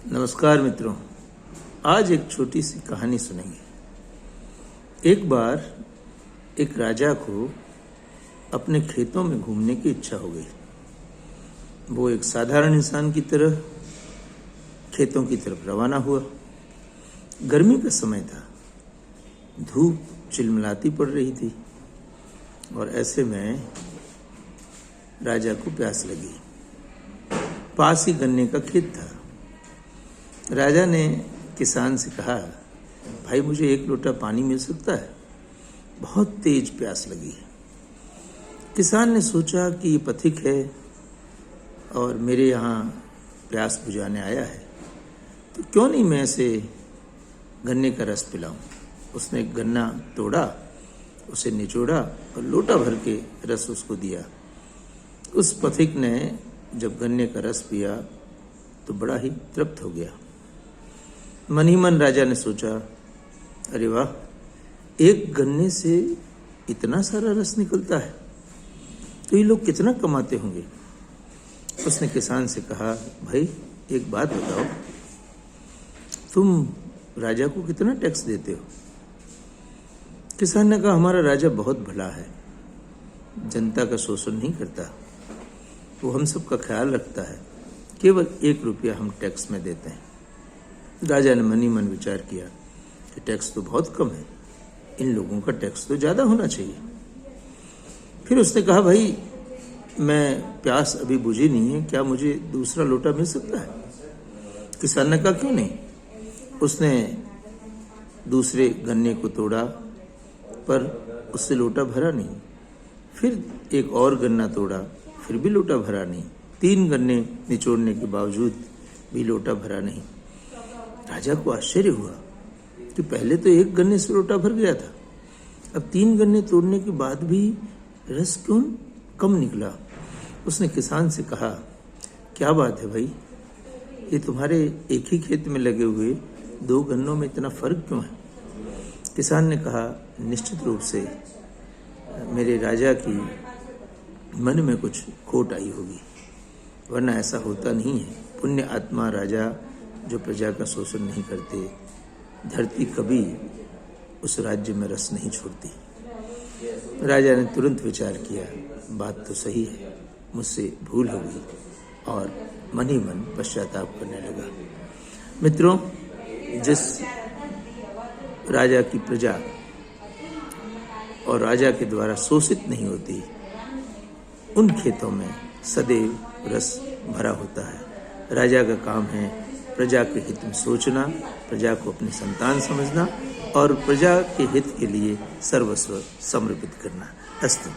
नमस्कार मित्रों, आज एक छोटी सी कहानी सुनेंगे। एक बार एक राजा को अपने खेतों में घूमने की इच्छा हो गई। वो एक साधारण इंसान की तरह खेतों की तरफ रवाना हुआ। गर्मी का समय था, धूप चिलमिलाती पड़ रही थी और ऐसे में राजा को प्यास लगी। पास ही गन्ने का खेत था। राजा ने किसान से कहा, भाई मुझे एक लोटा पानी मिल सकता है? बहुत तेज प्यास लगी है। किसान ने सोचा कि ये पथिक है और मेरे यहाँ प्यास बुझाने आया है, तो क्यों नहीं मैं इसे गन्ने का रस पिलाऊं। उसने गन्ना तोड़ा, उसे निचोड़ा और लोटा भर के रस उसको दिया। उस पथिक ने जब गन्ने का रस पिया तो बड़ा ही तृप्त हो गया। मन ही मन राजा ने सोचा, अरे वाह, एक गन्ने से इतना सारा रस निकलता है, तो ये लोग कितना कमाते होंगे। उसने किसान से कहा, भाई एक बात बताओ, तुम राजा को कितना टैक्स देते हो? किसान ने कहा, हमारा राजा बहुत भला है, जनता का शोषण नहीं करता, वो हम सबका ख्याल रखता है, केवल 1 रुपया हम टैक्स में देते हैं। राजा ने मन ही मन विचार किया कि टैक्स तो बहुत कम है, इन लोगों का टैक्स तो ज़्यादा होना चाहिए। फिर उसने कहा, भाई मैं प्यास अभी बुझी नहीं है, क्या मुझे दूसरा लोटा मिल सकता है? किसान ने कहा, क्यों नहीं। उसने दूसरे गन्ने को तोड़ा पर उससे लोटा भरा नहीं। फिर एक और गन्ना तोड़ा, फिर भी लोटा भरा नहीं। 3 गन्ने निचोड़ने के बावजूद भी लोटा भरा नहीं। राजा को आश्चर्य हुआ कि पहले तो 1 गन्ने से लोटा भर गया था, अब 3 गन्ने तोड़ने के बाद भी रस क्यों कम निकला। उसने किसान से कहा, क्या बात है भाई, ये तुम्हारे एक ही खेत में लगे हुए 2 गन्नों में इतना फर्क क्यों है? किसान ने कहा, निश्चित रूप से मेरे राजा की मन में कुछ खोट आई होगी, वरना ऐसा होता नहीं है। पुण्य आत्मा राजा जो प्रजा का शोषण नहीं करते, धरती कभी उस राज्य में रस नहीं छोड़ती। राजा ने तुरंत विचार किया, बात तो सही है, मुझसे भूल हो गई, और मन ही मन पश्चाताप करने लगा। मित्रों, जिस राजा की प्रजा और राजा के द्वारा शोषित नहीं होती, उन खेतों में सदैव रस भरा होता है। राजा का काम है प्रजा के हित में सोचना, प्रजा को अपनी संतान समझना और प्रजा के हित के लिए सर्वस्व समर्पित करना। अस्तु।